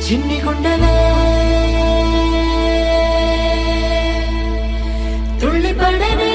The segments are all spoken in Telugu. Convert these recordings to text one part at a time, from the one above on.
చిన్ని గుండెలే తుళ్ళిపడనే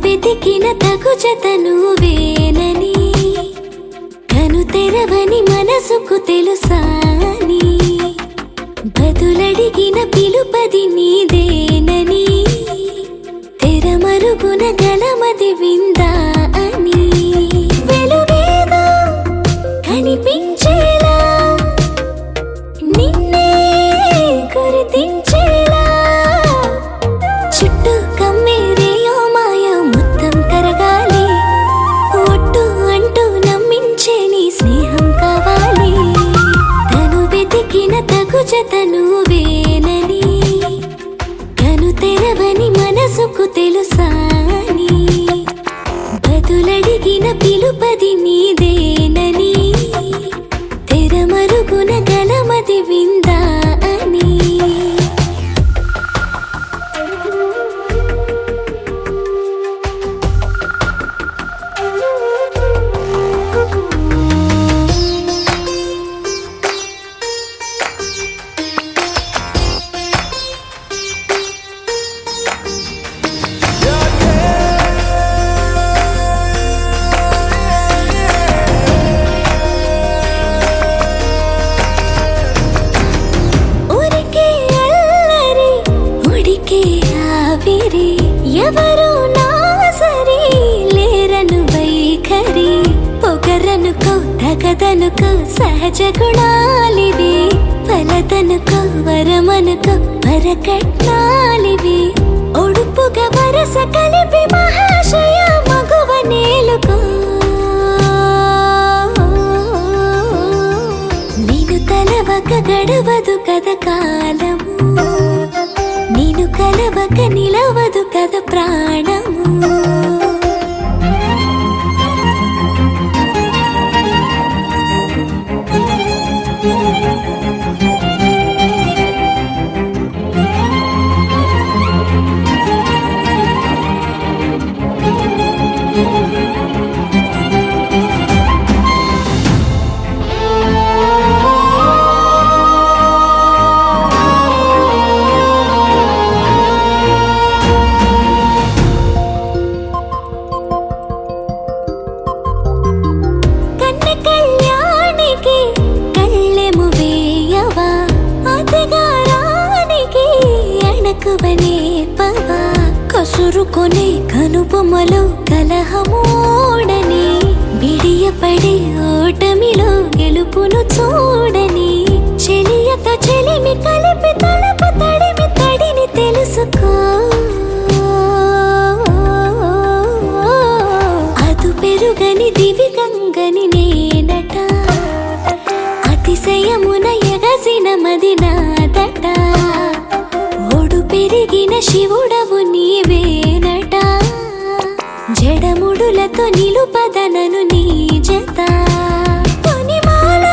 వెతికిన తగు జతను వేనని కను తెరవని మనసుకు తెలుసాని బదులడిగిన పిలుపది నీదేనని తెరమరుగున గలమది విందా అని వెలుగేదో కనిపించేలా నిన్నే గుర్తించేలా చుట్టూ కమ్మేరేయో మాయా మొత్తం కరగాలి ఒట్టు అంటూ నమ్మించే నీ స్నేహం కావాలి తను వెతికిన తగు జతను వేనని కను తెరవని మనసుకు తెలుసాని బదులడిగిన పిలుపది నీదేనని తెరమరుగున గలమది విందా అని ఎవరు నా సరి లేరను వైఖరి పొగరనుకో తగదనుకో సహజ గుణాలివి ఫలదనుకో వరమనుకో వరకట్నాలివి ఒడుపుగా వరస కలిపి మహాశయ మగువ నేలుకో నేను తలవక గడవదు కథ కాలము నేను కలవక నిలవదు కథ ప్రాణము కసురుకొనే కనుబొమ్మలో కలహమోడని బిడియపడే ఓటమిలో గెలుపును చూడని చెలియతో చెలిమి కలిపి తలపు తడిమి తడిని తెలుసుకో అదు పెరుగని దివి గంగని నేనట అతిశయమున ఎగసిన మది నాదట ఓడు పెరిగిన శివుడవు నీవేనట జడముడులతో నిలుపదనను నీ జత తొనిమాల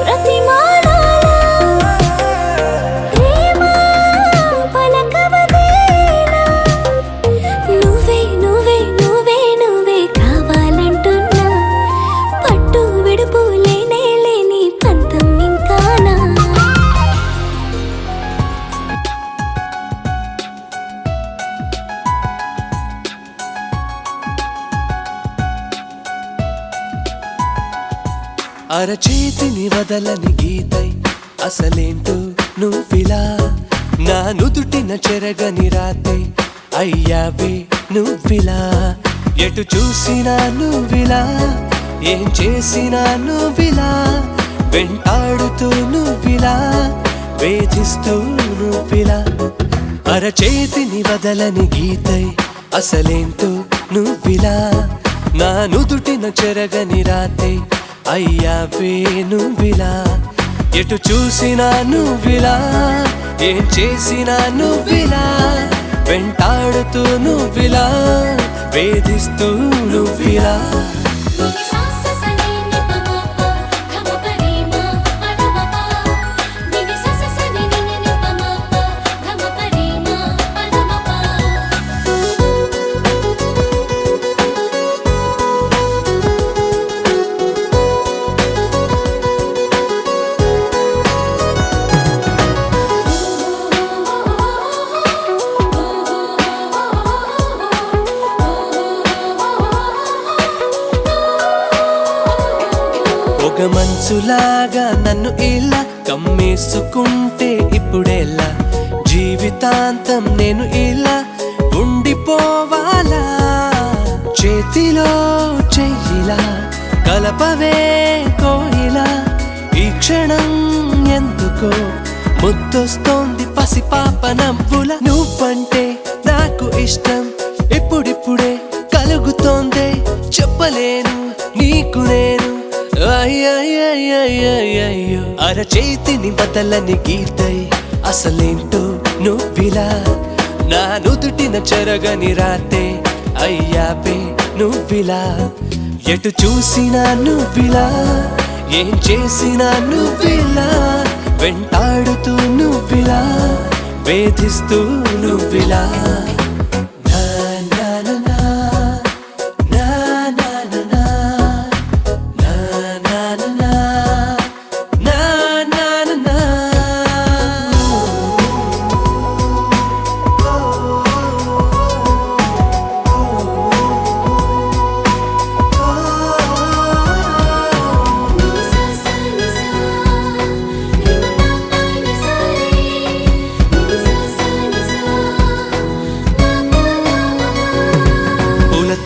ప్రతిమాల ప్రేమ పలకవదేలా నువ్వే నువ్వే నువ్వే నువ్వే కావాలంటున్నా పట్టు విడుపు లేనే లేని పంతం ఇంకానా అరచేతిని వదలని గీతై అసలేంటో నువ్విలా నా నుదుటిన చెరగని రాతే అయ్యావే నువ్విలా ఎటు చూసినా నువ్విలా ఏం చేసినా నువ్విలా వెంటాడుతూ నువ్విలా వేధిస్తూ నువ్విలా అరచేతిని వదలని గీతై అసలేంటో నువ్విలా నా నుదుటిన చెరగని రాతే అయ్యావే నువ్విలా ఎటు చూసినా నువ్విలా ఏం చేసినా నువ్విలా వెంటాడుతూ నువ్విలా వేధిస్తూ నువ్విలా ఒక మంచులాగా నన్ను ఇలా కమ్మేసుకుంటే ఇప్పుడెలా జీవితాంతం నేను ఇలా ఉండిపోవాలా చేతిలో చెయ్యిలా కలపవే కోయిలా ఈ క్షణం ఎందుకో ముద్దొస్తోంది పసిపాప నవ్వుల నువ్వంటే నాకు ఇష్టం ఇప్పుడిప్పుడే కలుగుతోందే చెప్పలేను నీకు నేను అయ్యయ్యయ్యయ్యయ్యో అరచేతిని బదలని గీతై అసలేంటో నువ్విలా నా నుదుటిన చెరగని రాతే అయ్యావే నువ్విలా ఎటు చూసినా నువ్విలా ఏం చేసినా నువ్విలా వెంటాడుతూ నువ్విలా వేధిస్తూ నువ్విలా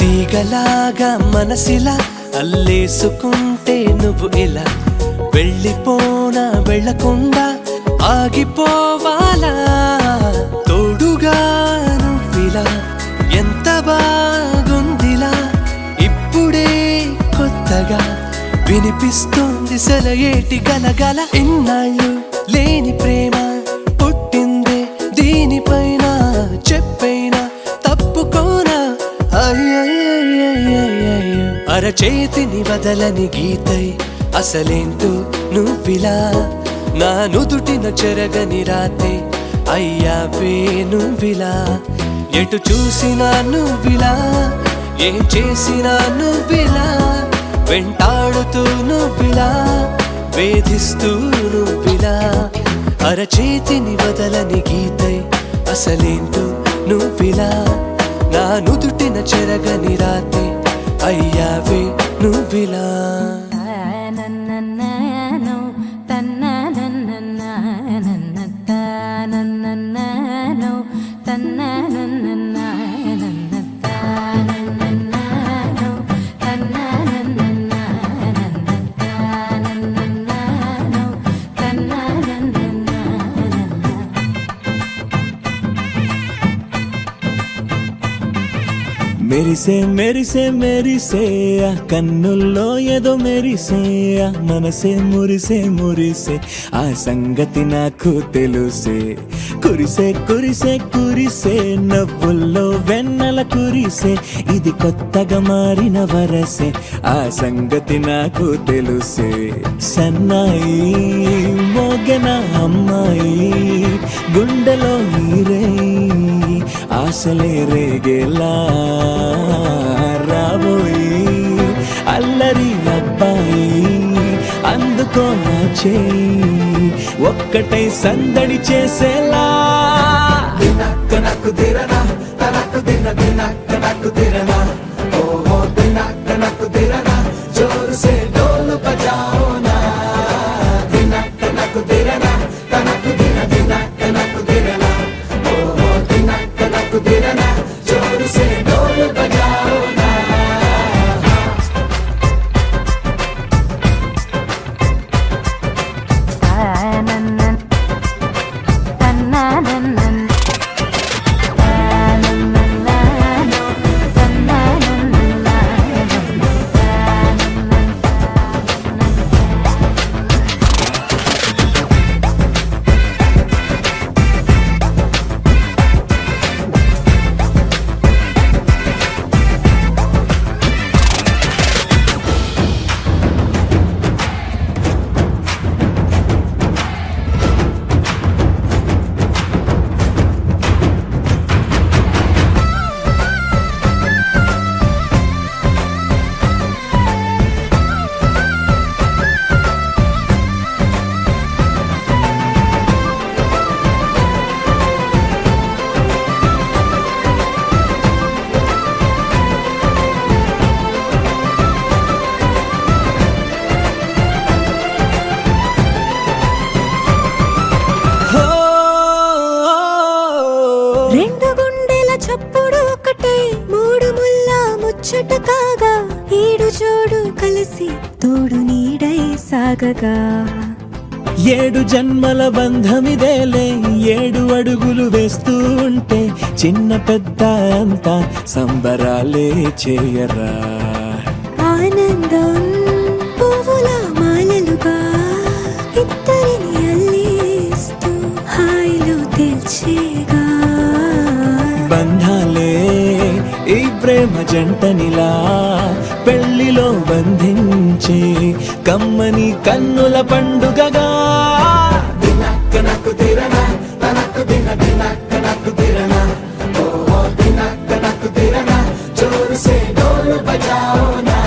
తీగలాగా మనసిలా అల్లేసుకుంటే నువ్వు ఇలా వెళ్ళిపోనా వెళ్ళకుండా ఆగిపోవాలా తోడుగా నువ్విలా ఎంత బాగుందిలా ఇప్పుడే కొత్తగా వినిపిస్తోంది సెలయేటి గలగల ఇన్నాళ్ళు లేని ప్రేమ పుట్టిందే దీనిపైన చెప్పైనా తప్పుకోనా అరచేతిని వదలని గీతై అసలేంటో నువ్విలా నా నుదుటిన చెరగని రాతే అయ్యావే నువ్విలా ఎటు చూసినా నువ్విలా ఏం చేసినా నువ్విలా వెంటాడుతూ నువ్విలా వేధిస్తూ నువ్విలా అరచేతిని వదలని గీతై అసలేంటో నువ్విలా నా నుదుటిన చెరగని రాతే అయ్యావే నువ్విలా మెరిసే మెరిసే మెరిసే ఆ కన్నుల్లో ఏదో మెరిసే ఆ మనసే మురిసే మురిసే ఆ సంగతి నాకు తెలుసే కురిసే కురిసే కురిసే నవ్వుల్లో వెన్నెల కురిసే ఇది కొత్తగా మారిన వరసే ఆ సంగతి నాకు తెలుసే సన్నాయి మోగన అమ్మాయి గుండెలో నీరే ఆశలే రేగేలా రాబోయి అల్లరి అబ్బాయి అందుకో నా చేయి ఒక్కటై సందడి చేసేలా దినక్క నక్కు దిరనా తనకు దిన దినక్క నక్కు దిరనా ఓహో దినక్క నక్కు దిరనా జోరు సే డోలు బజాओ నా దినక్క నక్కు దిరనా తనకు దిన దినక్క నక్కు దిరనా ఓహో దినక్క నక్కు దిరనా జోరు సే డోలు బజాओ నా రెండు గుండెల చప్పుడు ఒకటే మూడు ముల్ల ముచ్చట కాగా ఈడు జోడు కలిసి తోడు నీడై సాగగా ఏడు జన్మల బంధమిదేలే ఏడు అడుగులు వేస్తూ ఉంటే చిన్న పెద్ద అంతా సంబరాలే చేయరా ఆనందం పువ్వుల మాలలుగా ఇద్దరిని అల్లిస్తూ హాయిలో తెల్చేగా బంధాలే ఈ ప్రేమ జంటనిలా పెళ్లిలో బంధించే కమ్మని కన్నుల పండుగగా దినక్క నక్కు దిరనా తనకు దిన దినక్క నక్కు దిరనా ఓహో దినక్క నక్కు దిరనా జోరు సే డోలు బజాओ నా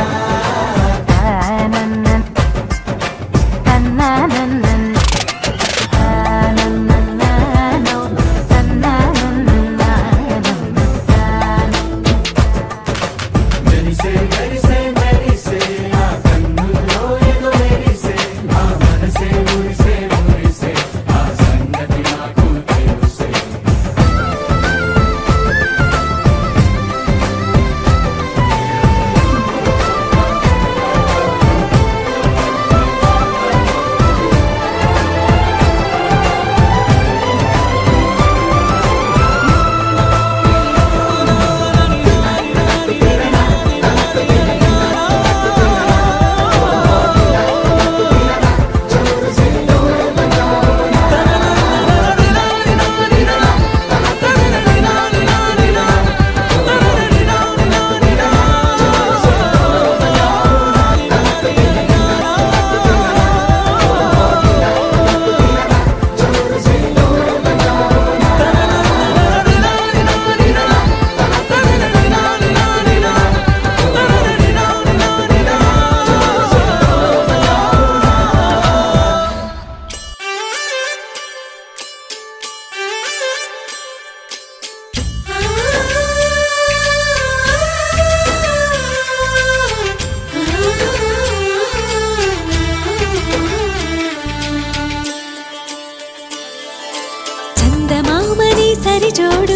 సరిజోడు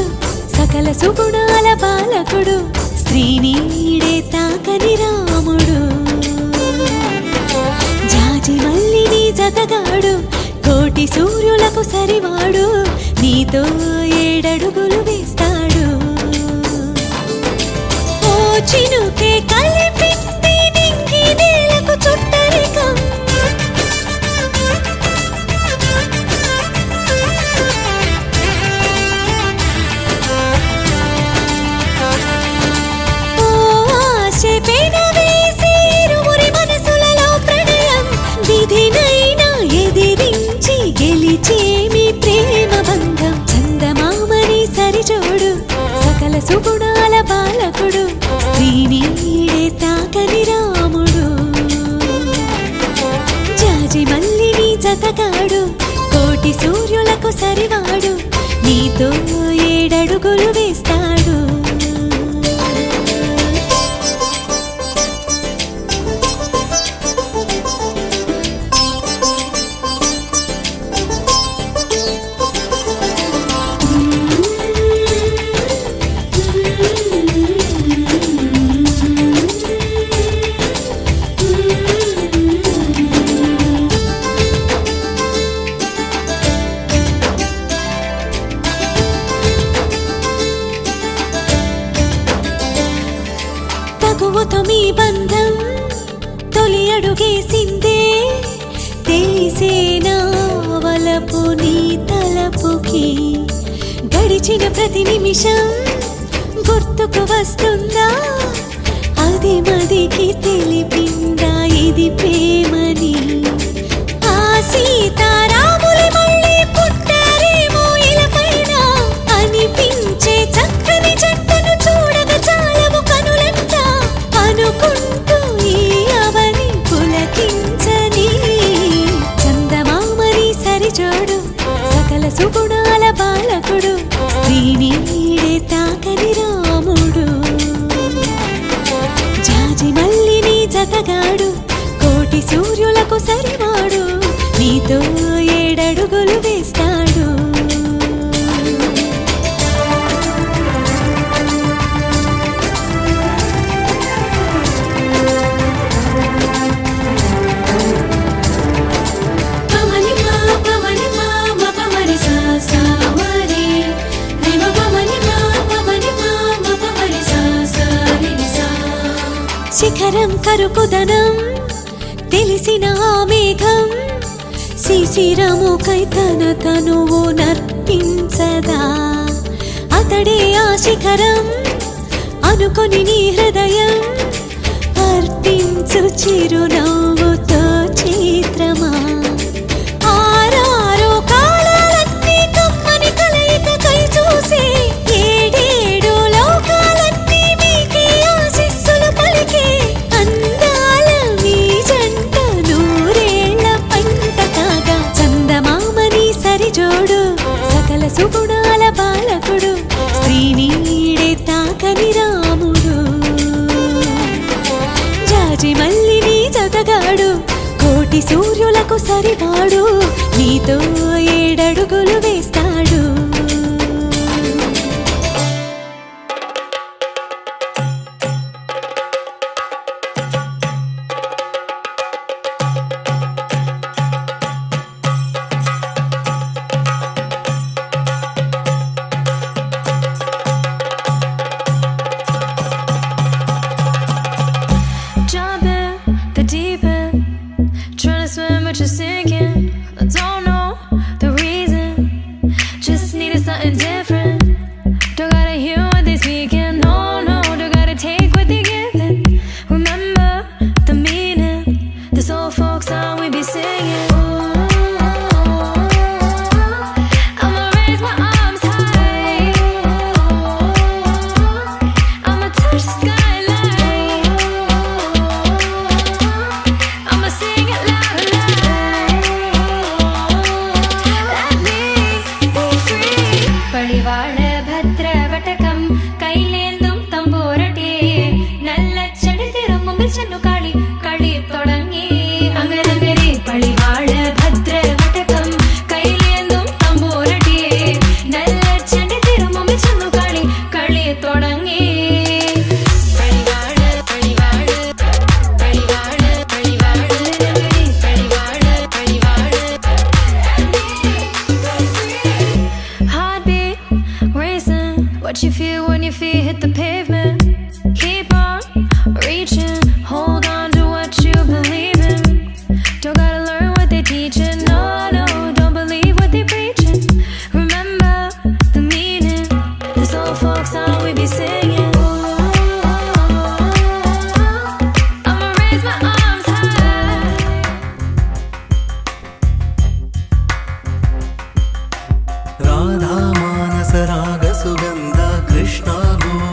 సకల సుగుణాల బాలకుడు శ్రీనీడే తాకని రాముడు జాజి మల్లిని జతగాడు కోటి సూర్యులకు సరివాడు నీతో ఏడడుగులు వేస్తాడు ఓ చినుకే కలిపింది నింగి నేలకు చుట్టరికం సుగుణాల బాలకుడు స్త్రీని ఈడే తాకని రాముడు జాజి మల్లిని జతగాడు కోటి సూర్యులకు సరివాడు నీతో 7 అడుగులు వేస్తాడు తగువతో మీ బంధం తొలి అడుగేసిందే తెలిసేనా వలపు నీ తలపుకి గడిచిన ప్రతి నిమిషం గుర్తుకు వస్తుందా అది మదికి తెలిపిందా ఇది ప్రేమని ఆ సీతారాములు మళ్ళీ పుట్టారేమో ఇలపైన అనిపించే చక్కని జంటను చూడగా చాలము కనులంట అనుకుంటూ ఈ అవని పులకించని చందమామని సరిజోడు సకల సుగుణాల బాలకుడు స్త్రీని ఈడే తాకని రాముడు జాజి మల్లిని జతగాడు కోటి సూర్యులకు సరివాడు నీతో 7 అడుగులు వేస్తాడు శిఖరం కరుకుదనం తెలిసిన ఆ మేఘం శిశిరముకై తన తనువు నర్పించదా అతడే ఆ శిఖరం అనుకొని నీ హృదయం అర్పించు చిరునవ్వుతో చిత్రమా ఆరారో కాలాలన్నీ కమ్మని కలయికకై చూసే 7 లోకాలన్నీ మీకే ఆశీస్సులు పలికే అందాల మీ జంట 100 పంట కాగా చందమామని సరిజోడు సకల సుగుణాల బాలకుడు స్త్రీని ఈడే తాకని రాముడు జాజి మల్లిని జతగాడు కోటి సూర్యులకు సరివాడు నీతో 7 అడుగులు వేస్తాడు Jump in the deep end, trying to swim but you're sinking. I don't know the reason, just needed something different. Don't gotta hear what they speaking, no, no, don't gotta take what they giving. Remember the meaning, this old folk song we be singing. I'ma raise my arms high, I'ma touch the skyline, I'ma sing it loud and loud. Let me be free. Padivaala bhadra vatakam kailendum tamborate nalla chadithirumbum channu kali kali thodangi angaragari padivaala bhadra vatakam kailendum tamborate nalla chadithirumbum channu kali kali thodangi padivaala padivaala padivaala padivaala padivaala padivaala heartbeat racing what you feel when your feet hit the pavement keep on reaching hold on to what you believe in don't gotta learn what they teaching no no don't believe what they preaching remember the meaning this old folk song we be singing I'ma raise my arms high Radha మానస రాగ సుగంధ కృష్ణ గోవింద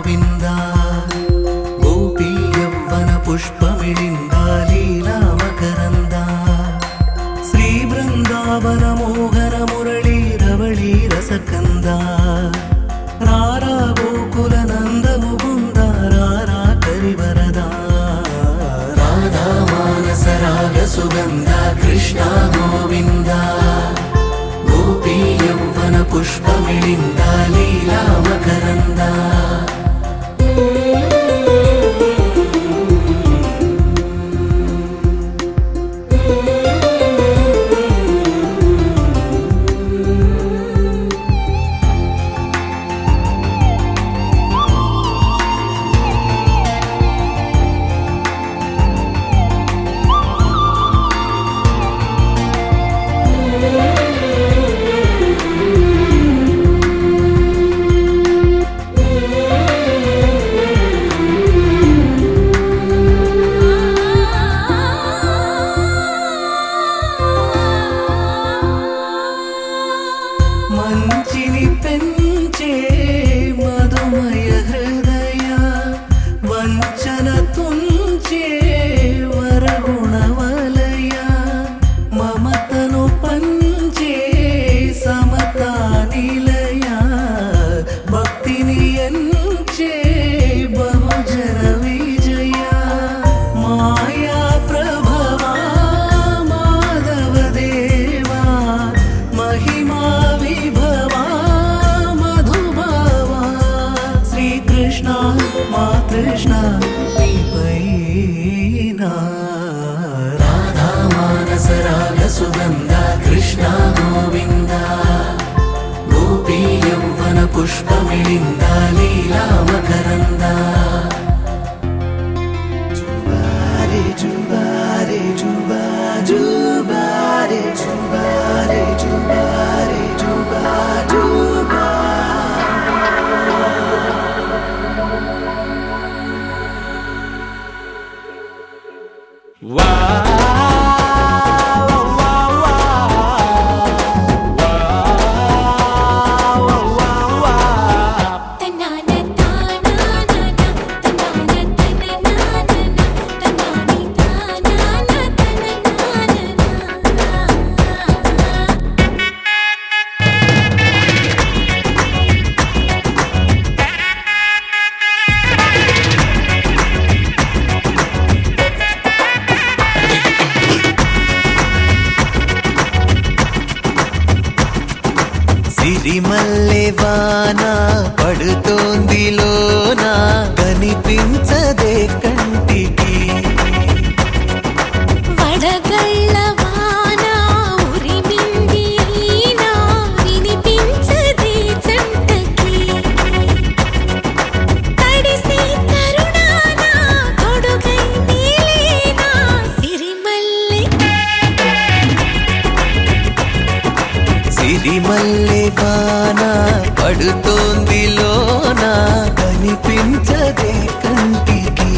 ఎంచే బహుజన విజయ మాయా ప్రభవా మాధవ దేవా మహిమా విభవా మధుభవా శ్రీకృష్ణ మా కృష్ణ నీపైనా రాధా మానస రాగ సుగంధ కృష్ణ గోవింద గోపీ యౌవన పుష్పమిళింద లీలా మకరంద జుబారే జుబారే జుబా జుబారే జుబారే జుబారే జుబా జుబా తన్నాన తానానా తన్నాన తననానా తన్నాని తానానా తననానా సిరిమల్లె వాన పడుతోంది లోన కనిపించదే కంటికి వడగళ్ళ వాన ఉరిమింది అయినా వినిపించదే జంటకి తడిసి తరుణాన తొడుగై నీలేనా సిరిమల్లె వాన పడుతోంది లోన కనిపించదే కంటికి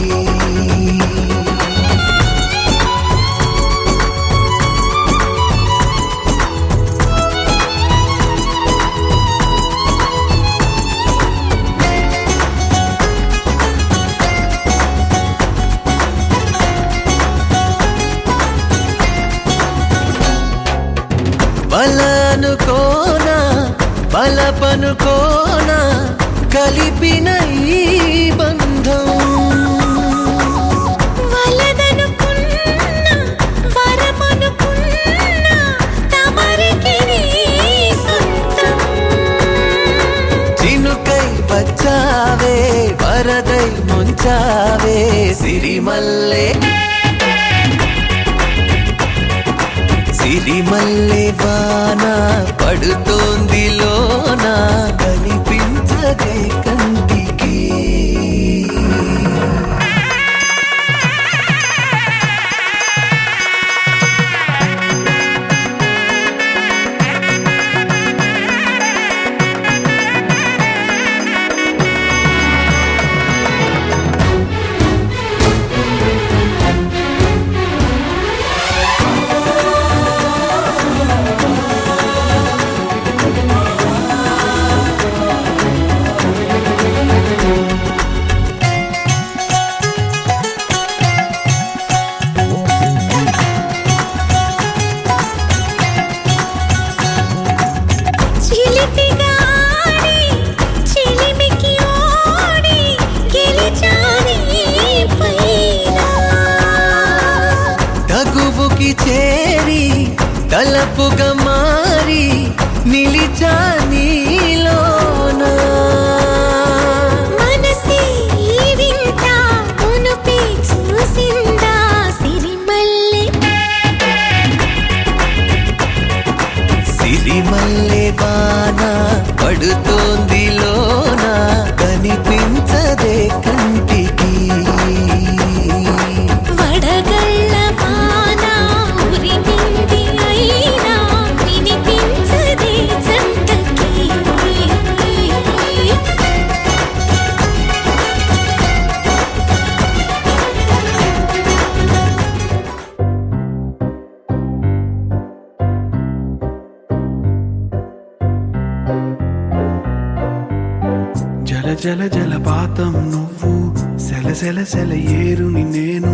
బలనుకోనా బలపనుకోనా కలిపిన ఈ బంధం వలదనుకున్నా వరమనుకున్నా తమరికి నీ సొంతం చినుకై వచ్చావే వరదై ముంచావే సిరిమల్లె సిరిమల్లె వాన పడుతోంది లోన కనిపించదే కంటికి చిలిపిగా ఆడి చిలిమికి ఓడి గెలిచాని పైన తగువుకి చేరి తలపుగా మారి నిలిచా నీలోన మనసి వింత మునుపి చూసిందా సిరిమల్లె సిరిమల్లె వాన పడుతోంది లోన కనిపించదే కంటికి వడగళ్ళ వాన ఉరిమింది అయినా వినిపించదే జంటకి జల జల జలపాతం నువ్వు సెల సెల సెల ఏరుని నేను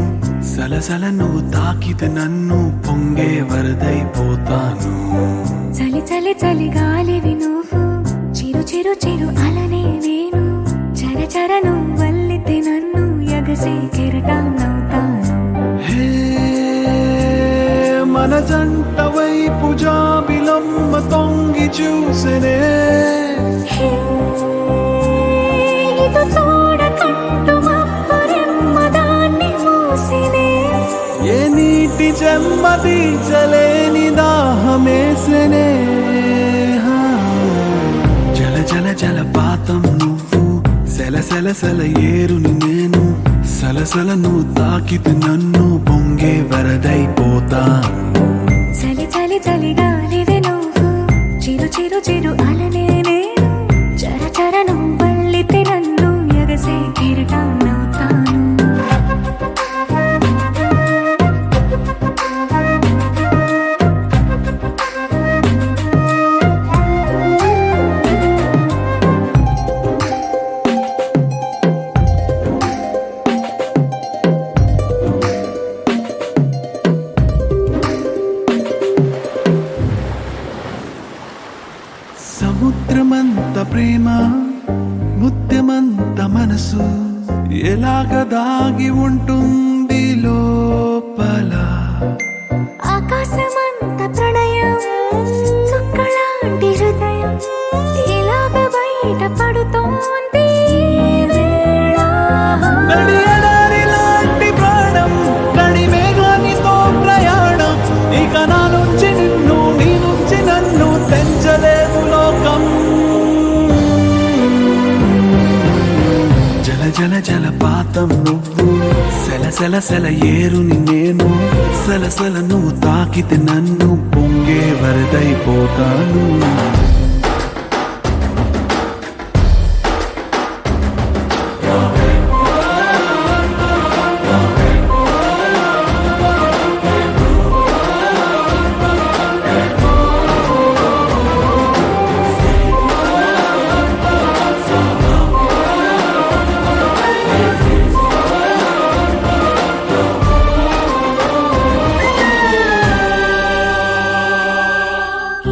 సలసల నువ్వు తాకితే నన్ను పొంగే వరదైపోతాను చలి చలి చలి గాలివి నువ్వు చిరు చిరు చిరు అలనే నేను ఎగసి కెరటాన్నవుతాను. హే మన జంట వైపు జాబిలమ్మ తొంగి చూసెనే. హే, ఇటు చూడకంటూ మబ్బురెమ్మ దాన్ని మూసినే. ఏ నీటి చెమ్మ తీర్చలేని దాహమేసెనే. జల జల జలపాతం నువ్వు, సెల సెల సెల ఏరుని నేను. సలసల నువ్వు తాకితే నన్ను పొంగే వరదైపోతాను. చలి చలి చలి గాలివే నువ్వు, చిరు చిరు చిరు అలనే నేను. చర చర నువ్వల్లితే నన్ను ఎగసే కెరటాన్నవుతాను. సముద్రమంత ప్రేమ, ముత్యమంత మనసు, ఎలాగ దాగి ఉంటుంది లోపల. ఆకాశమంత ప్రణయం, చుక్కలాంటి హృదయం, ఇలాగ బయట పడుతోంది ఈ వేళ. నడి ఎడారి లాంటి ప్రాణం, నడి మేఘానితో ప్రయాణం. ఇక నా నుంచి నిన్ను, నీ నుంచి నన్ను తెంచలేదు లోకం. జల జల జలపాతం నువ్వు, సెల సెల సెల ఏరుని నేను. సలసల నువ్వు తాకితే నన్ను పొంగే వరదైపోతాను.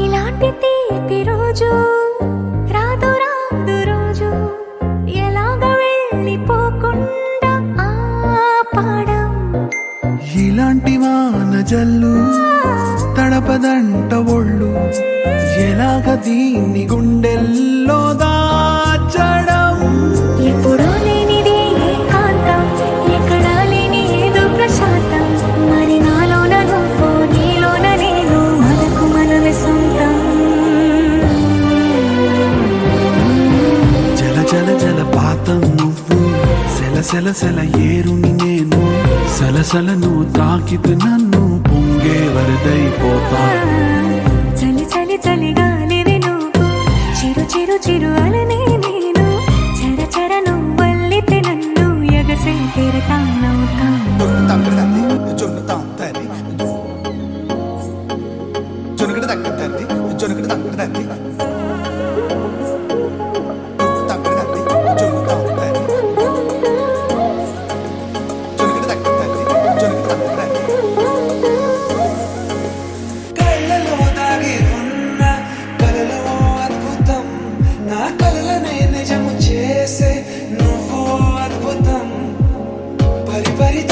ఇలాంటి తీపి రోజు రాదు రాదు రోజు, ఎలాగ వెళ్ళిపోకుండా ఆపడం. ఇలాంటి వాన జల్లు తడపదంట ఒళ్ళు, ఎలాగ దీన్ని గుండెల్లో దాచడం. ఎప్పుడూ లేనిది ఏకాంతం, ఎక్కడా లేని ఏదో ప్రశాంతం. మరి నాలోన నువ్వు, నీలోన నేను, మనకు మనమే సొంతం. జల జల జలపాతం నువ్వు, సెల సెల సెల ఏరుని నేను. సలసల నువ్వు తాకితే నన్ను పొంగే వరదైపోతా. చలి చలి చలి గాలివే నువ్వు, చిరు చిరు చిరు అలనే నేను. చర చర నువ్వల్లితే నన్ను ఎగసే కెరటాన్నవుతాను. జొన్నగిడ తగ్గ తల్లి, జొన్నగిడ తగ్గ తల్లి. కళ్ళలో దాగి ఉన్న కలలో అద్భుతం, నా కలలనే నిజము చేసే నువ్వు అద్భుతం. పరి పరి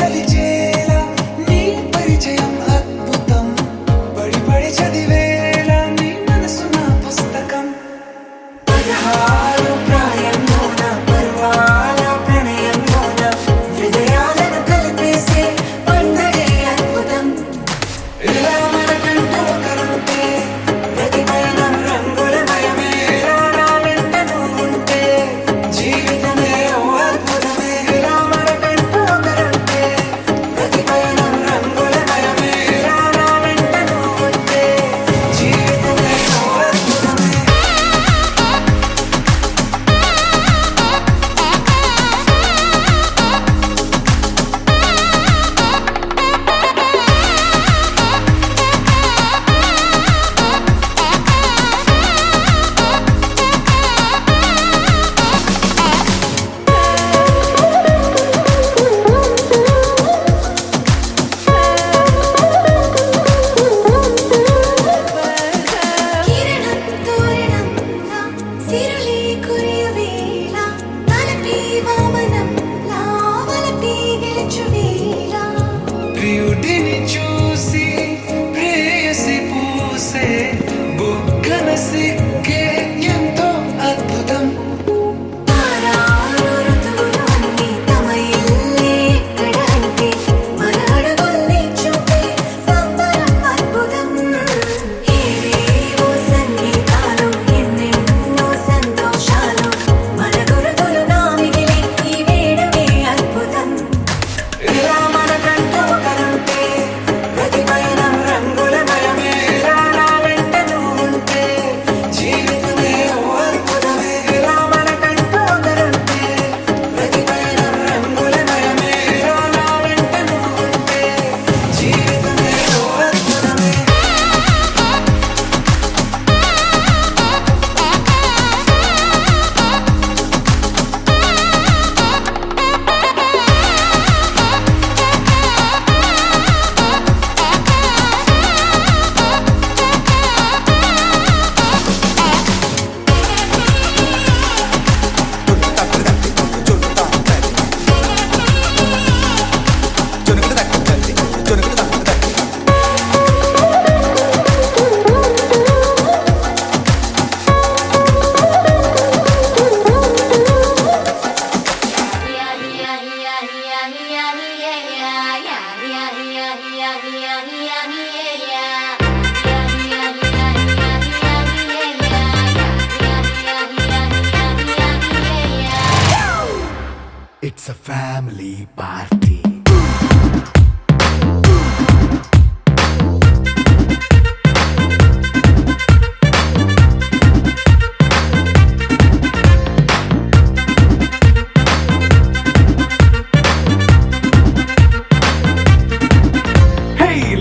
it's a family party.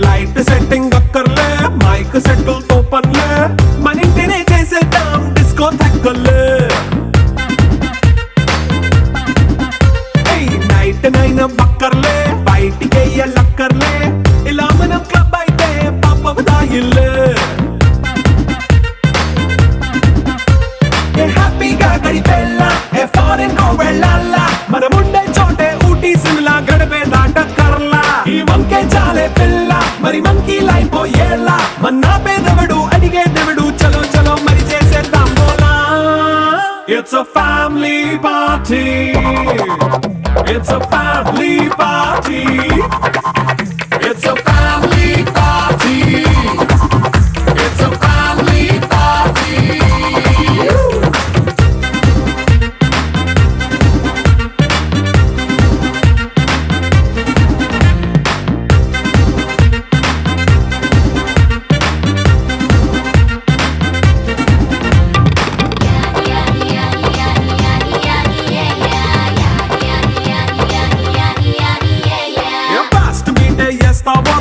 Light setting అక్కర్లే, మైక్ సెట్టుల్ తో పనిలే, మన ఇంటినే చేసేద్దాం డిస్కో థక్కర్లే. నైట్ నైన్ బక్కర్లే, బయటికి ఎల్లక్కర్లే, ఇలా మనం క్లబ్ అయితే పాపదాయిల్లే. హ్యాపీగా గడిపెల్లా, ఏ ఫారెన్ కో వెళ్ళాలా, మనముండే చోటే ఊటీ సిమ్లా గడిపే దాటక్కర్లా. ఈ వంకే చాలే పిల్ల, మరి మంకీ లైఫ్ పోయేలా, మన్నా పేదవడు అడిగేదెవడు, చలో చలో మరి చేసేద్దాం బోలా. It's a family party, it's a family party, it's a family party, it's a family party.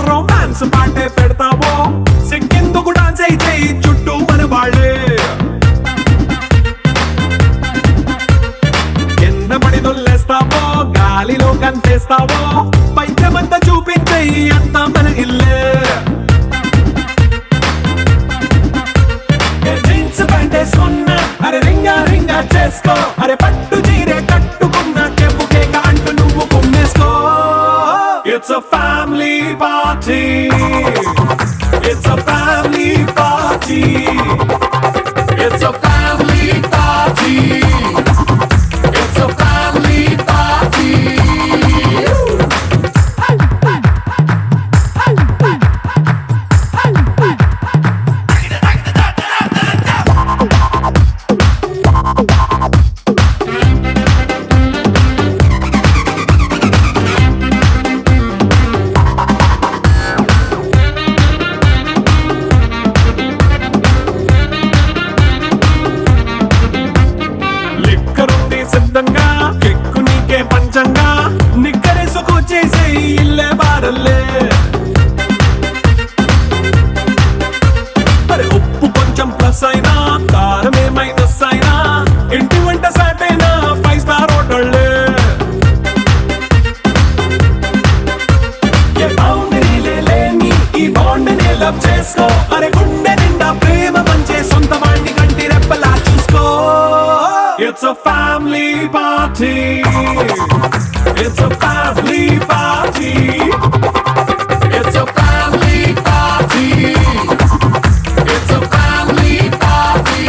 Romance పాటే పెడతావో, సిక్కిందుకు డాన్స్ అయితే చుట్టూ మన వాళ్ళే. కింద పడి దొల్లేస్తావో, గాలిలో కంటేస్తావో, పైకమంతా చూపించే అంతా మన ఇల్లే. జీన్స్ ప్యాంట్ వేసుకున్నా, అరే రింగా రింగా చేసుకో, అరే పట్టు చీరే కట్టుకున్నా, చెప్పు కేక అంటూ నువ్వు కుమ్మేసుకో. It's a family party. It's a family party. It's a family party. It's a family party. సిద్ధంగా కెక్కు నీకే పంచంగా, నిక్కరేసుకొచ్చేసే ఇల్లే బారల్లే. మరి ఉప్పు కొంచెం ప్లస్ అయినా, కారమే మైనస్ అయినా, ఇంటి వంట సాటైనా 5 స్టార్ హోటళ్ళే. ఏ బౌండరీలే లేని ఈ బాండ్ని లవ్ చేసుకో, అరే గుండె నిండా ప్రేమ పంచే సొంత వాణ్ణి కంటి రెప్పలా చూసుకో. It's a family party. It's a family party. It's a family party. It's a family party.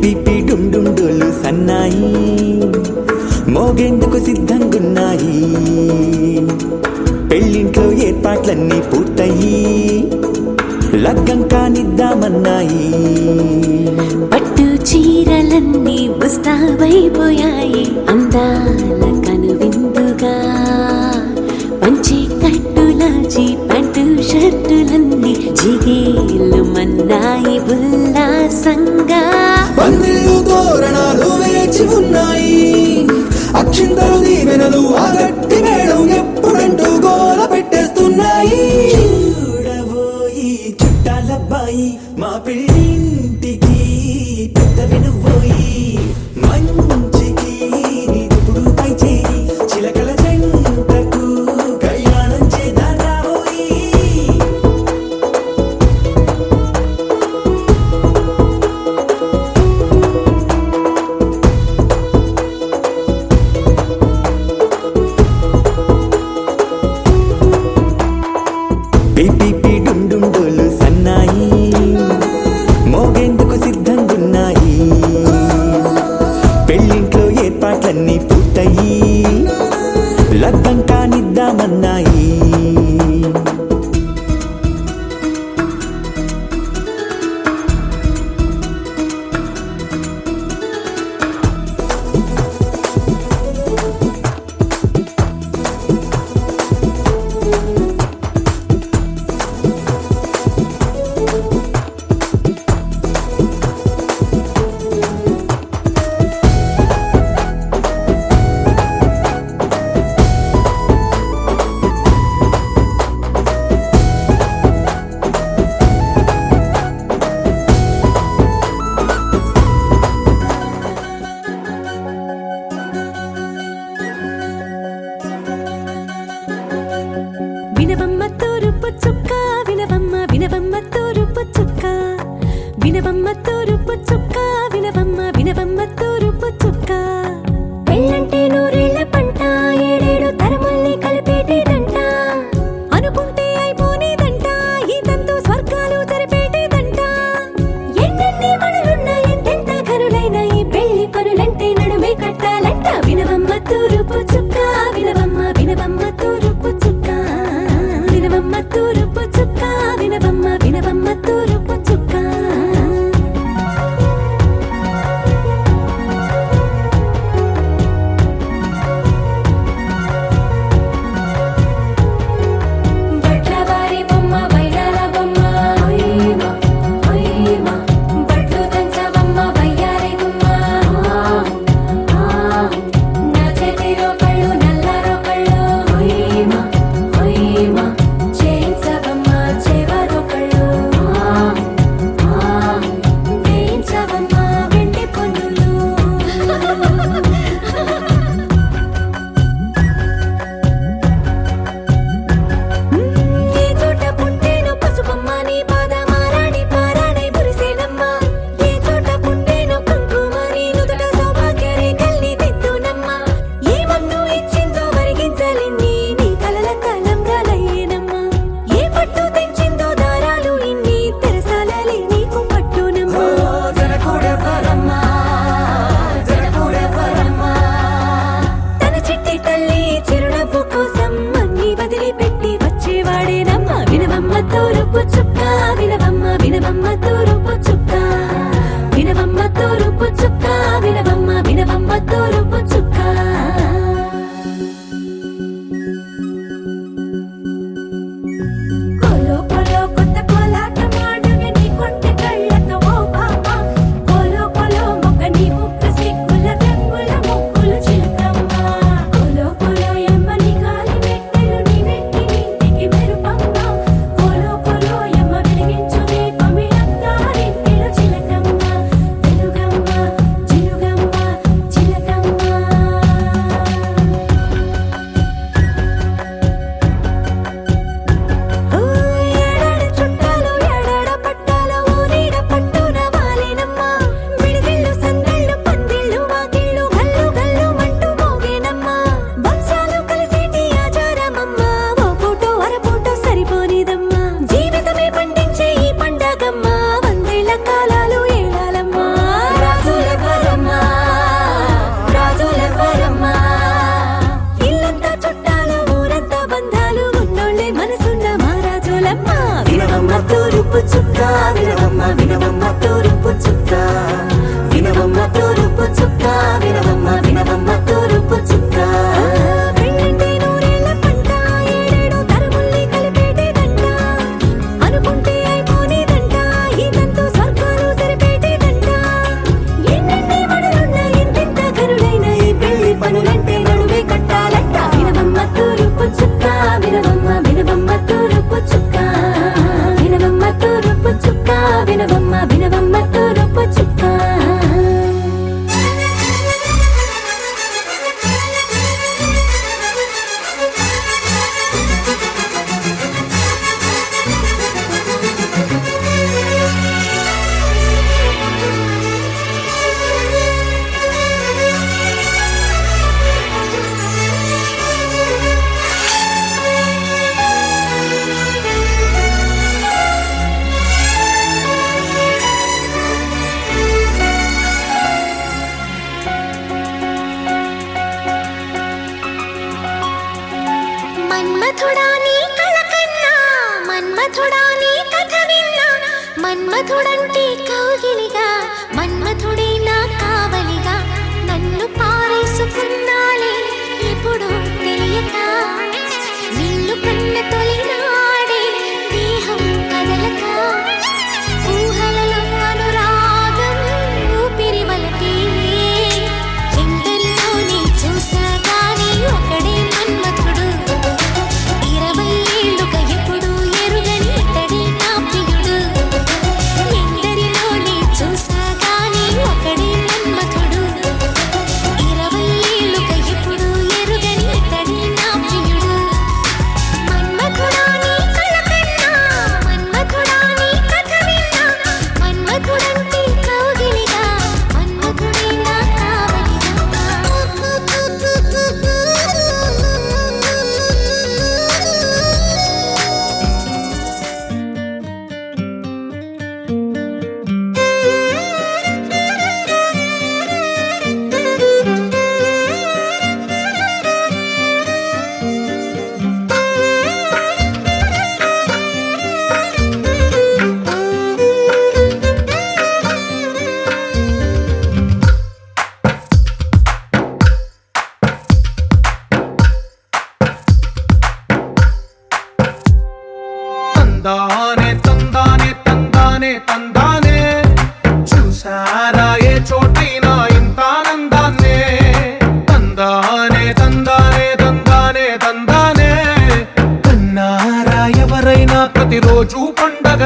పిపి డుండుండోలు సన్నాయి మోగేందుకు సిద్ధంగున్నాయి. పెళ్ళింట్లో ఏర్పాట్లన్నీ పూర్తయి లగ్గం కానిద్దామన్నాయి. పట్టు చీరలన్నీ ముస్తాబైపోయాయి, అందాల కనువిందుగా. పంచి కట్టులాచి ప్యాంటు షర్టులన్నీ జిగేలు మన్నాయి ఉల్లాసంగా. పందిళ్ళు తోరణాలు వేచి ఉన్నాయి, అక్షింతలు దీవెనలు ఆ గట్టి మేడం ఎప్పుడంటూ గోల పెట్టేస్తున్నాయి. చూడబోయి చుట్టాలబ్బాయి మా పెళ్ళింటికి పెద్ద వినుబోయి, మంచికి నీప్పుడు పై చేయి చిలకల జంటకు కళ్యాణం చేద్దాం రాబోయి. వినవమ్మ తూరుపు చుక్క వినవమ్మ వినవమ్మ తూరుపు చుక్క పెళ్ళంటే నూరేళ్ల పంట ఏడేడు తరముల్ని కలిపేటేదంట అనుకుంటే అయిపోనేదంట ఈ తంతు స్వర్గాలు జరిపేటేదంట ఎన్నెన్ని మనులున్నా ఎంతెంత కనులైన ఈ పెళ్లి పనులంటే నడుమే కట్టాలంట వినవమ్మ తూరుపు చుక్క వినవమ్మ వినవమ్మ తూరుపు చుక్క వినవమ్మ తూరుపు చుక్క వినవమ్మ వినవమ్మ తూరుపు చుక్క బట్లవారి బొమ్మ వైరాల బొమ్మ ఓయమా ఓయమా బట్లు దంచవమ్మ వయ్యారి గుమ్మ నా చేతిలో కళ్ళు నల్లారో కళ్ళు ఓయమా ఓయమా చేయించవమ్మ చేవారో కళ్ళు వేయించవమ్మ వెండి పొన్నులు ఏ చోట పుట్టేనో పసుపమ్మ నీ పాదమారాణి పారాణై మురిసేనమ్మ ఏ చోట పుట్టేనో కుంకుమ నీ నుదుట సౌభాగ్య రేఖల్ని దిద్దునమ్మ ఏ మన్ను ఇచ్చిందో వరిగించలిన్ని నీ కలల కలంబ్రాలయ్యేనమ్మ ఏ పట్టు తెంచిందో దారాలు ఇన్ని తెరసాలలి నీకు పట్టునమ్మ జనకూడెవ్వరమ్మా జనకూడెవ్వరమ్మా తన చిట్టి తల్లి చిరునవ్వు కోసం అన్ని వదిలిపెట్టి వచ్చేవాడేనమ్మ వినవమ్మ తూరుపు చుక్క వినవమ్మ వినవమ్మ తూరుపు చుక్క వినవమ్మ తూరుపు చుక్క వినవమ్మ వినవమ్మ తూరుపు చుక్క కోలో కోలో కొత్త కోలాటం ఆడుగే నీ కొంటె కళ్ళతో ఓ బామ్మ కోలో కోలో మొక్క నీ ముక్క సిగ్గుల రంగుల ముక్కులు చిలకమ్మ కోలో కోలో యమ్మ నీ కాలి మెట్టెలు నీ నెట్టి నింటికి మెరుపమ్మ కోలో కోలో యమ్మ వెలిగించు దీపమి అత్తారింటిలో చిలకమ్మ వెలుగమ్మ చిలుగమ్మ చిలకమ్మ ఏడాడ చుట్టాలు ఏడాడ పట్టాలు ఊరీడ పట్టున వాలేనమ్మ విడిదిళ్ళు సందళ్ళు పందిళ్ళు వాకిళ్ళు గల్లు గల్లు మంటూ మోగేనమ్మ వంశాలు కలిసేటి ఆచారమమ్మ ఓ పూటో అరపూటో సరిపోనిదమ్మ జీవితమే పండించే ఈ పండగమ్మ వందేళ్ల కాలాలు ఏడాలమ్మ రాజులెవ్వరమ్మ రాజులెవ్వరమ్మ ఇల్లంతా చుట్టాలు ఊరంతా బంధాలు ఉన్నోళ్ళే మనసున్న మహారాజులమ్మ వినవమ్మ తూరుపు చుక్క వినవమ్మ వినవమ్మ తూరుపు చుక్క వినవమ్మ తూరుపు చుక్క వినవమ్మ వినవమ్మ తూరుపు చుక్క పెళ్ళంటే నూరేళ్ల పంట ఏడేడు తరముల్ని కలిపేటేదంట అనుకుంటే అయిపోనేదంట ఈ తంతు స్వర్గాలు జరిపేటేదంట ఎన్నెన్ని మడులున్నా ఎంతెంత కనులైన ఈ పెళ్లి పనులంటే నడువే కట్టాలంట వినవమ్మ తూరుపు చుక్క వినవమ్మ వినవమ్మ తూరుపు చుక్క వినవమ్మ తూరుపు చుక్క వినవమ్మ వినవమ్మ తూరుపు చుక్క మన్మథుడా నీ కళ కన్నా మన్మథుడా నీ కథ విన్నా మన్మథుడంటే కౌగిలిగా మన్మథుడే నా కావలిగా నన్ను పారేసుకున్నాలే ఎప్పుడు తెలియక నిన్ను కన్న తొలినాడే దేహం కదలక ఊహలలో అనురాగం ఊపిరి వలపేనే ఎందరిలోనే చూసాగానే ఒకడే మన్మథుడు 20 ఏళ్ళుగా ఎప్పుడు ఎరుగని ఇతడే నా ప్రియుడు ఎందరిలోనే చూసాగానే ఒకడే మన్మథుడు 20 ఏళ్ళుగా ఎప్పుడు ఎరుగని ఇతడే నా ప్రియుడు మన్మథుడా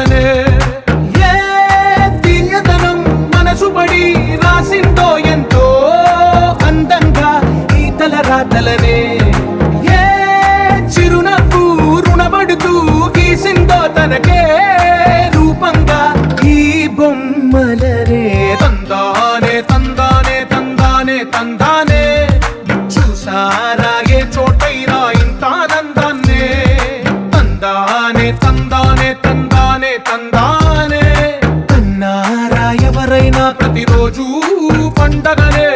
పండగనే ఏ తీయదనం మనసు పడి రాసిందో ఎంతో అందంగా ఈ తల రాతలనే ఏ చిరునవ్వు రుణపడుతూ గీసిందో తనకే రూపంగా ఈ బొమ్మలనే తందానే తందానే తందానే తందానే చూసారా ఏ చోటైనా ఇంత ఆనందాన్నే తందానే తందానే తందానే తందానే కన్నారా ఎవరైనా ప్రతిరోజు పండగనే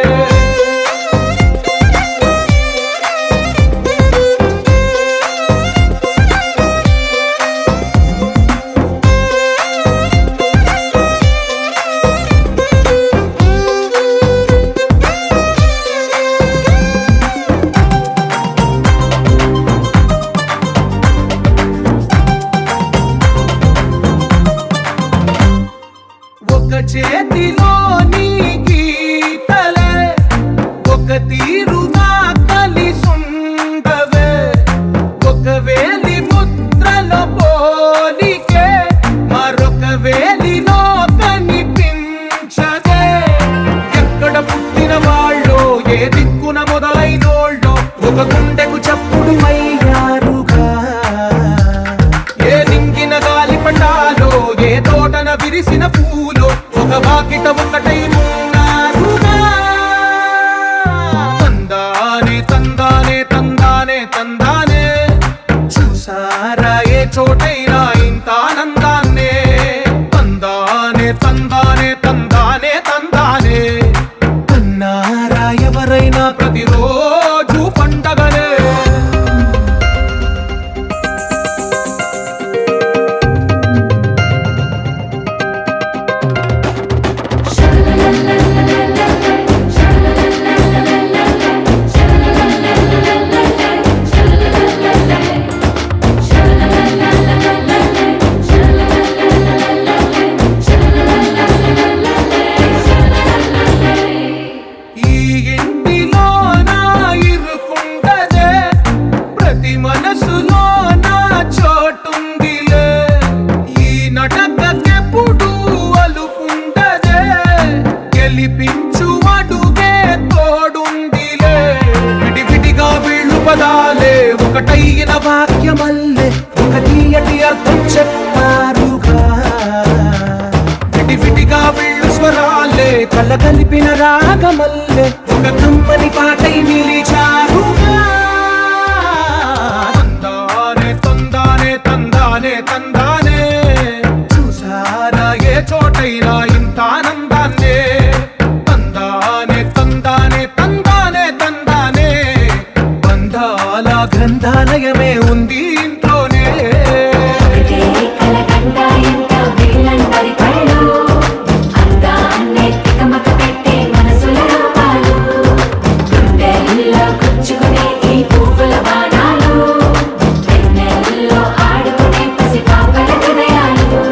ఒక చేతిలోని గీతలే ఒక తీరుగా కలిసుండవే ఒక వేలి ముద్రల పోలికే మరొక వేలిలో కనిపించదే ఎక్కడ పుట్టిన వాళ్ళో ఏ దిక్కున మొదలైనోళ్ళో ఒక గుండెకు చప్పుడు అయ్యారుగా ఏ నింగిన గాలి పటాలో ఏ తోటన విరిసిన పూలో ఒక వాకిట ఒకటై ఉన్నారుగా తందానే తందానే తందానే తందానే చూసారా ఏ చోటైనా ఇంత ఆనందాన్నే తందానే తందానే తందానే తందానే కన్నారా ఎవరైనా ప్రతిరోజు పండగనే ఈ ఇంటిలో నా ఇరుకుండదే ప్రతి మనసులో నా చోటుందిలే ఈ నటకెప్పుడు అలుపుండదే గెలిపించు అడుగే తోడుందిలే విడివిడిగా వీళ్ళు పదాలే ఒకటైన వాక్యమల్లే ఒక తీయటి అర్థం చెప్పారుగా విడివిడిగా వీళ్ళు స్వరాలే కల కలిపిన రాగమల్లే ఒక కమ్మని పాటై నిలిచారుగా తందానే తందానే తందానే తందానే చూసారా ఏ చోటైనా ఇంత ఆనందాన్నే తందానే తందానే తందానే తందానే బంధాల గ్రంథాలయమే ఉంది ఇంట్లోనే ఒకటే కలకండ ఎంత వీళ్ళందరి కళ్ళు అందాన్నే తికమక పెట్టే మనసుల రూపాలు గుండెల్లో గుచ్చుకునే ఈ పువ్వుల బాణాలు వెన్నెల్లో ఆడుకునే పసిపాపల హృదయాలు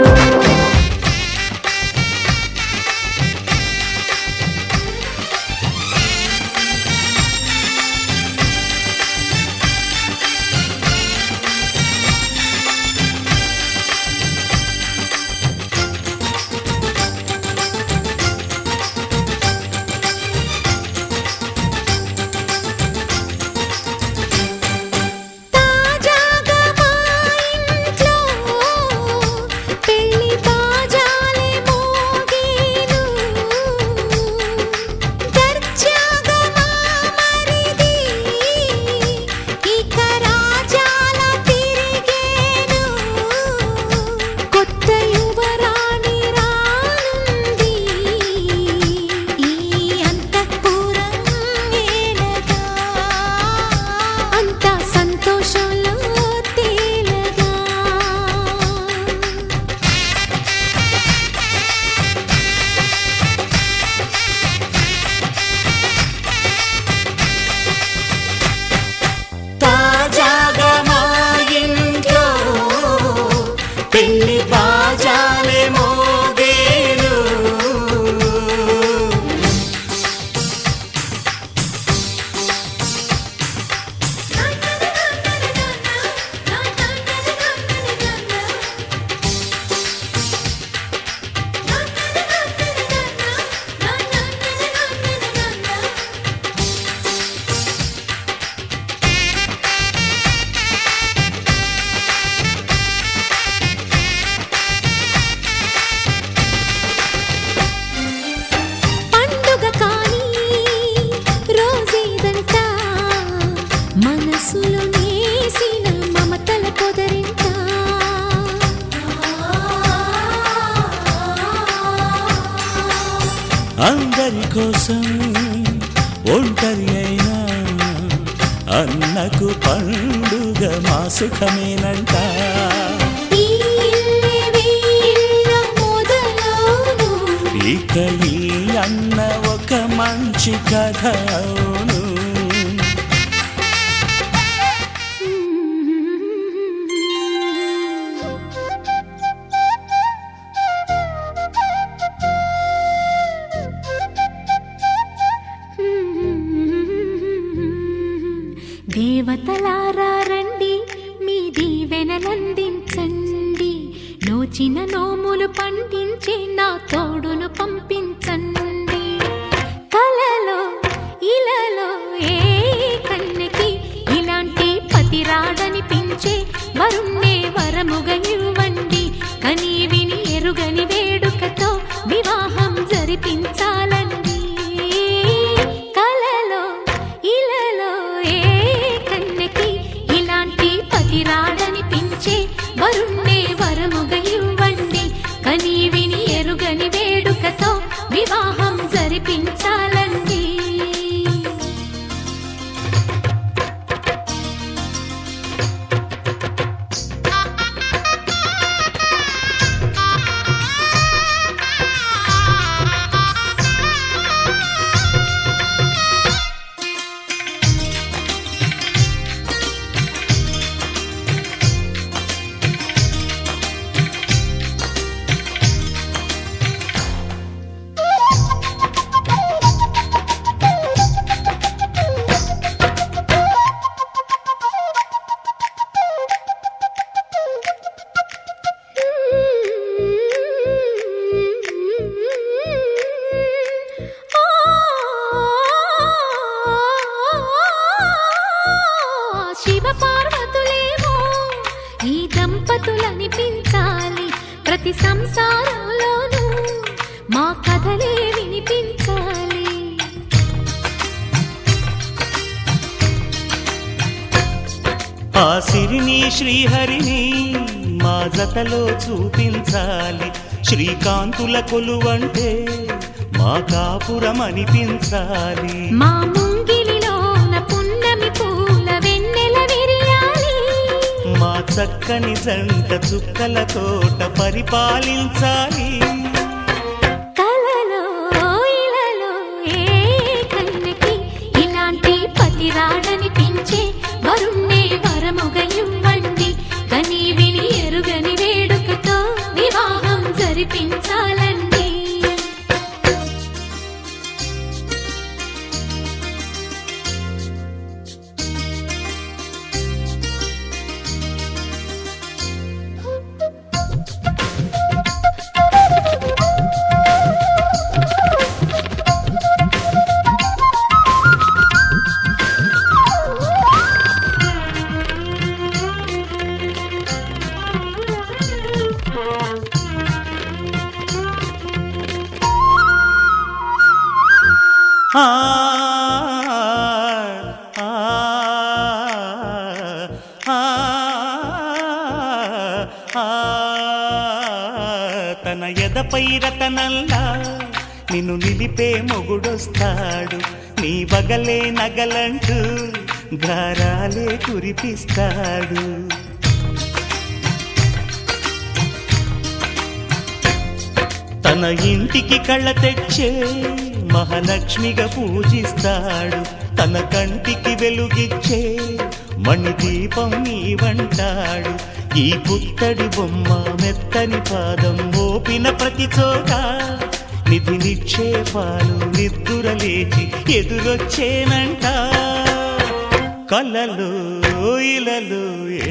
తాజాగా మా ఇంట్లో పెళ్లి బాజాలే మోగేను దర్జాగా మా మరిది ఇక రాజాల తిరిగేను కొత్త యువరాణి రానుంది ఈ అంతఃపురం ఏలగా అంతా సంతోషంలో తేలగా అందరి కోసం ఒంటరి అయినా అన్నకు పండుగ మా సుఖమేనంట. ఈ ఇల్లే వీళ్ళ మొదలవును. ఇక ఈ అన్న ఒక మంచి కథ అవును. దేవతలారా రండి, మీ దీవెనలందించండి. నోచిన నోములు పండించే నా తోడును పంపించండి. కలలో ఇలలో ఏ కన్నెకి ఇలాంటి పతి రాడనిపించే వరుణ్ణే వరముగా ఇవ్వండి. కని విని ఎరుగని వేడుకతో వివాహం జరిపించాలండి. కలలో ఇలలో ఏ కన్నెకి ఇలాంటి పతి రాడనిపించే వరుణ్ణే వరముగా ఇవ్వండి. కని విని ఎరుగని వేడుకతో వివాహం జరిపించాలండి. శివ పార్వతులేమో ఈ దంపతులనిపించాలి. ప్రతి సంసారంలోనూ మా కథలే వినిపించాలి. ఆ సిరిని శ్రీహరిని మా జతలో చూపించాలి. శ్రీకాంతుల కొలువంటే మా కాపురం అనిపించాలి. మా ముంగిలిలోన పున్నమి పూల వెన్నెల విరియాలి. మా చక్కని జంట చుక్కల తోట పరిపాలించాలి. కలలో ఇలలో ఏ కన్నెకి ఇలాంటి పతి రాడనిపించే వరుణ్ణే వరముగా ఇవ్వండి. కని విని ఎరుగని వేడుకతో వివాహం జరిపించాలండి. ఆ ఆ ఆ తన ఎదపై రతనల్లా నిన్ను నిలిపే మొగుడొస్తాడు. నీ బగలే నగలంటూ గారాలే కురిపిస్తాడు. తన ఇంటికి కళ్ళ తెచ్చే మహాలక్ష్మిగా పూజిస్తాడు. తన కంటికి వెలుగిచ్చే మణిదీపం నీవంటాడు. ఈ పుత్తడి బొమ్మ మెత్తని పాదం మోపిన ప్రతి చోట నిధి నిక్షేపాలు నిద్దురలేచి ఎదురొచ్చేనంట. కలలో ఇలలో ఏ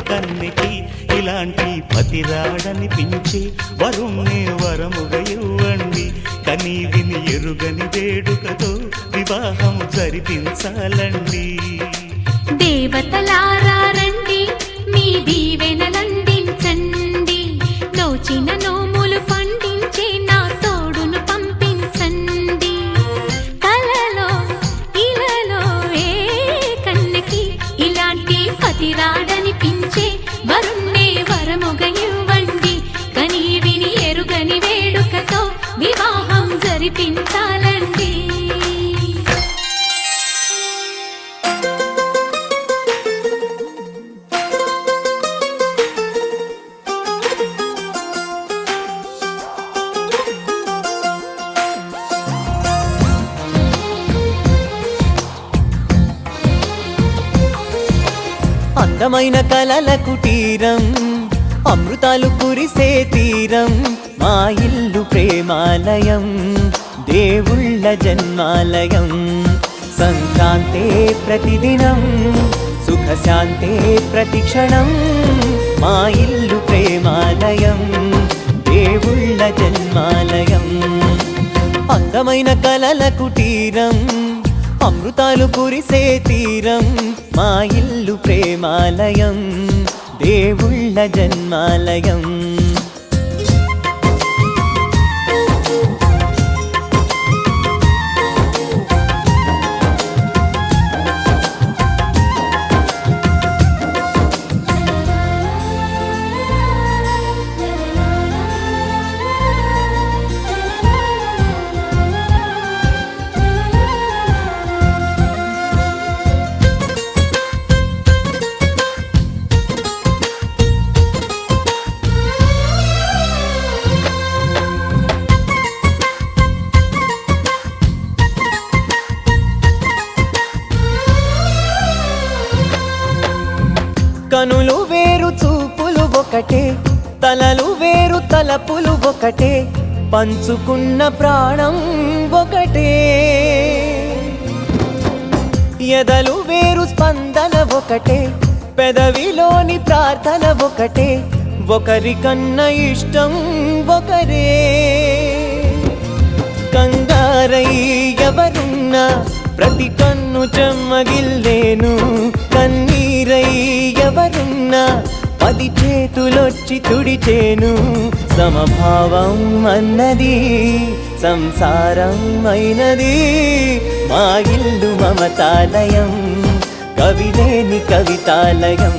కన్నెకి ఇలాంటి పతి రాడనిపించి వరుణ్ణే వరముగా ఇవ్వండి. కని విని ఎరుగని వేడుకతో వివాహం జరిపించాలండి. దేవతలారా రండి, మీ దీవెనలందించండి. నోచిన నోములు పండించే నా తోడును పంపించండి. కలలో ఇలలో ఏ కన్నెకి ఇలాంటి పతి రాడనిపించే వరుణ్ణే వరముగా ఇవ్వండి. కని విని ఎరుగని వేడుకతో వివాహం మరిపించాలండి. అందమైన కలల కుటీరం, అమృతాలు కురిసే తీరం, మా ఇల్లు ప్రేమాలయం, దేవుళ్ళ జన్మాలయం. సంక్రాంతే ప్రతిదినం, సుఖశాంతే ప్రతిక్షణం, మా ఇల్లు ప్రేమాలయం, దేవుళ్ళ జన్మాలయం. అందమైన కలల కుటీరం, అమృతాలు కురిసే తీరం, మా ఇల్లు ప్రేమాలయం, దేవుళ్ళ జన్మాలయం. కనులు వేరు చూపులు ఒకటే, తలలు వేరు తలపులు ఒకటే, పంచుకున్న ప్రాణం ఒకటే. ఎదలు వేరు స్పందన ఒకటే, పెదవిలోని ప్రార్థన ఒకటే, ఒకరికన్నా ఇష్టం ఒకరే. కంగారై ఎవరున్నా ప్రతి కన్ను చెమ్మగిల్లేను, కన్నీరై ఎవరున్నా 10 చేతులొచ్చి తుడిచేను. సమభావం అన్నది సంసారం అయినది, మా ఇల్లు మమతాలయం, కవిలేని కవితాలయం.